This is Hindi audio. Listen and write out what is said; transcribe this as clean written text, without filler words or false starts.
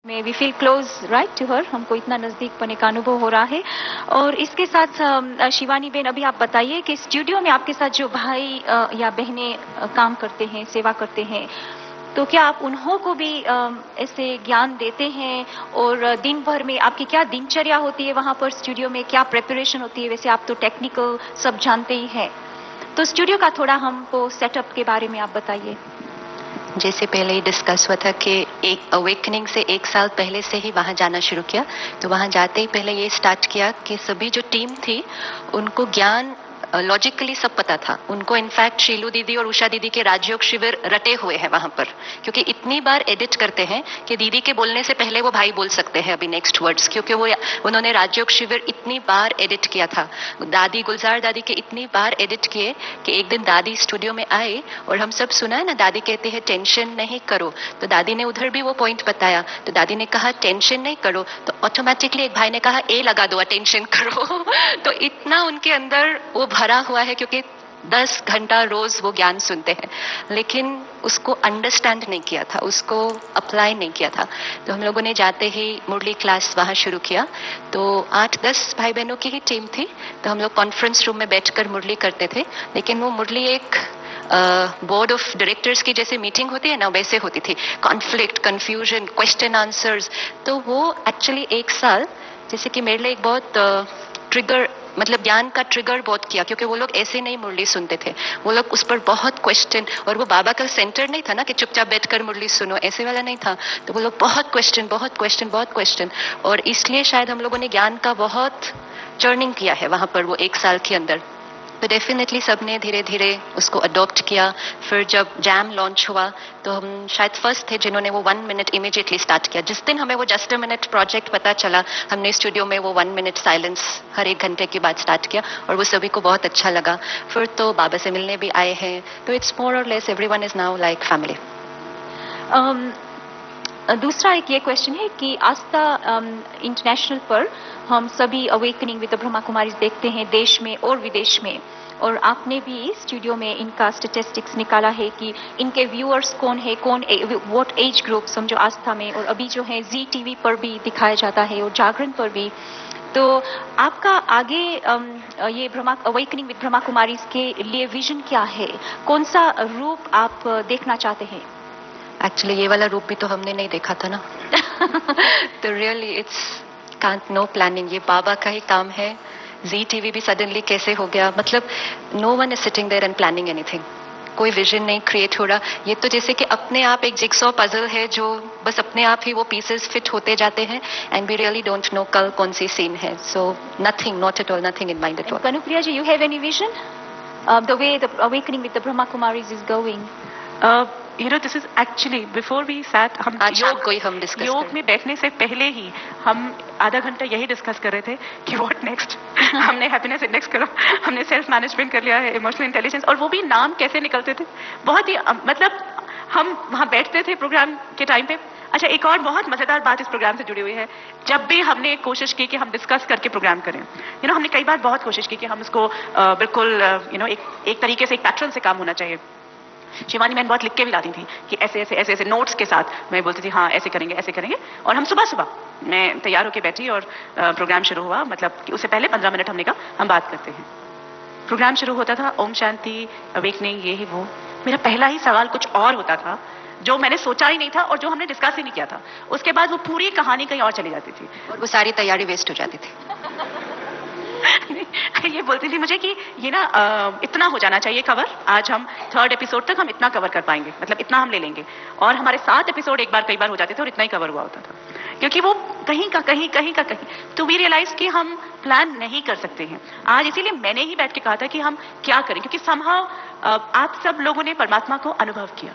में we feel close right to her, हमको इतना नज़दीक पने का अनुभव हो रहा है। और इसके साथ शिवानी बेन, अभी आप बताइए कि स्टूडियो में आपके साथ जो भाई या बहनें काम करते हैं, सेवा करते हैं, तो क्या आप उन्हों को भी ऐसे ज्ञान देते हैं? और दिन भर में आपकी क्या दिनचर्या होती है वहाँ पर स्टूडियो में, क्या प्रिपरेशन होती है? वैसे आप तो टेक्निकल सब जानते ही हैं, तो स्टूडियो का थोड़ा हमको सेटअप के बारे में आप बताइए। जैसे पहले ही डिस्कस हुआ था कि एक अवेकनिंग से 1 साल पहले से ही वहाँ जाना शुरू किया। तो वहाँ जाते ही पहले ये स्टार्ट किया कि सभी जो टीम थी उनको ज्ञान लॉजिकली सब पता था। उनको इनफैक्ट शीलू दीदी और उषा दीदी के राजयोग शिविर रटे हुए हैं वहां पर, क्योंकि इतनी बार एडिट करते हैं कि दीदी के बोलने से पहले वो भाई बोल सकते हैं अभी नेक्स्ट वर्ड्स, क्योंकि वो उन्होंने राजयोग शिविर इतनी बार एडिट किया था। दादी गुलजार दादी के इतनी बार एडिट किए कि एक दिन दादी स्टूडियो में आए और हम सब सुना है ना, दादी कहते हैं टेंशन नहीं करो, तो दादी ने उधर भी वो पॉइंट बताया। तो दादी ने कहा टेंशन नहीं करो, तो ऑटोमेटिकली एक भाई ने कहा ए लगा दो, टेंशन करो। तो इतना उनके अंदर वो भरा हुआ है, क्योंकि 10 घंटा रोज वो ज्ञान सुनते हैं, लेकिन उसको अंडरस्टैंड नहीं किया था, उसको अप्लाई नहीं किया था। तो हम लोगों ने जाते ही मुरली क्लास वहाँ शुरू किया। तो 8-10 भाई बहनों की ही टीम थी, तो हम लोग कॉन्फ्रेंस रूम में बैठकर मुरली करते थे। लेकिन वो मुरली एक बोर्ड ऑफ डायरेक्टर्स की जैसे मीटिंग होती है ना, वैसे होती थी। Conflict, confusion, question answers. तो वो एक्चुअली 1 साल जैसे कि मेरे लिए एक बहुत ट्रिगर, मतलब ज्ञान का ट्रिगर बहुत किया, क्योंकि वो लोग ऐसे नहीं मुरली सुनते थे। वो लोग उस पर बहुत क्वेश्चन, और वो बाबा का सेंटर नहीं था ना कि चुपचाप बैठकर मुरली सुनो, ऐसे वाला नहीं था। तो वो लोग बहुत क्वेश्चन, बहुत क्वेश्चन, बहुत क्वेश्चन, और इसलिए शायद हम लोगों ने ज्ञान का बहुत चर्निंग किया है वहां पर वो 1 साल के अंदर। तो डेफिनेटली सबने धीरे धीरे उसको अडॉप्ट किया। फिर जब जैम लॉन्च हुआ तो हम शायद फर्स्ट थे जिन्होंने वो 1 मिनट इमीडिएटली स्टार्ट किया। जिस दिन हमें वो जस्ट अ मिनट प्रोजेक्ट पता चला, हमने स्टूडियो में वो 1 मिनट साइलेंस हर 1 घंटे के बाद स्टार्ट किया, और वो सभी को बहुत अच्छा लगा। फिर तो बाबा से मिलने भी आए हैं, तो इट्स मोर और less everyone is now like family. दूसरा एक ये क्वेश्चन है कि आस्था इंटरनेशनल पर हम सभी अवेकनिंग विद ब्रह्मा कुमारी देखते हैं, देश में और विदेश में, और आपने भी स्टूडियो में इनका स्टेटिस्टिक्स निकाला है कि इनके व्यूअर्स कौन है, कौन व्हाट एज ग्रुप समझो आस्था में, और अभी जो है जी टीवी पर भी दिखाया जाता है और जागरण पर भी। तो आपका आगे ये ब्रह्मा अवेकनिंग विद ब्रह्मा कुमारी के लिए विजन क्या है? कौन सा रूप आप देखना चाहते हैं? एक्चुअली ये वाला रूप भी तो हमने नहीं देखा था ना। तो really it's can't no planning, ये बाबा का ही काम है। जी टीवी भी सडनली कैसे हो गया, मतलब no one is sitting there and planning anything. कोई विजन नहीं क्रिएट हो रहा। ये तो जैसे कि अपने आप एक जिक्सॉ पजल है जो बस अपने आप ही वो पीसेस फिट होते जाते हैं, and we really don't know कल कौन सी सीन है। So nothing, not at all, nothing in mind at all. Kanupriya ji, you have any vision? The way the awakening with the Brahma Kumaris is going? This is actually before we sat, हम योग में बैठने से पहले ही हम आधा घंटा यही डिस्कस कर रहे थे कि व्हाट नेक्स्ट। हमने हैप्पीनेस इंडेक्स करा, हमने सेल्फ मैनेजमेंट कर लिया है, इमोशनल इंटेलिजेंस, और वो भी नाम कैसे निकलते थे बहुत ही मतलब हम वहाँ बैठते थे प्रोग्राम के टाइम पे। अच्छा, एक और बहुत मजेदार बात इस प्रोग्राम से जुड़ी हुई है, जब भी हमने कोशिश की कि हम डिस्कस करके प्रोग्राम करें, हमने कई बार बहुत कोशिश की कि हम इसको बिल्कुल एक तरीके से एक पैटर्न से काम होना चाहिए। शिवानी मैंने बहुत लिख के भी लाती थी कि ऐसे ऐसे ऐसे ऐसे नोट्स के साथ मैं बोलती थी हाँ ऐसे करेंगे ऐसे करेंगे, और हम सुबह सुबह मैं तैयार होकर बैठी और प्रोग्राम शुरू हुआ। मतलब कि उससे पहले 15 मिनट हमने कहा हम बात करते हैं। प्रोग्राम शुरू होता था, ओम शांति, अवेकनिंग, ये ही वो। मेरा पहला ही सवाल कुछ और होता था जो मैंने सोचा ही नहीं था और जो हमने डिस्कस ही नहीं किया था। उसके बाद वो पूरी कहानी कहीं और चली जाती थी और वो सारी तैयारी वेस्ट हो जाती थी। ये बोलती थी मुझे कि ये ना इतना हो जाना चाहिए कवर, आज हम 3rd एपिसोड तक हम इतना कवर कर पाएंगे, मतलब इतना हम ले लेंगे। और हमारे 7 एपिसोड एक बार कई बार हो जाते थे और इतना ही कवर हुआ होता था, क्योंकि वो कहीं का कहीं, कहीं का कहीं। तो वी रियलाइज कि हम प्लान नहीं कर सकते हैं आज। इसीलिए मैंने ही बैठ के कहा था कि हम क्या करें, क्योंकि समहाउ आप सब लोगों ने परमात्मा को अनुभव किया।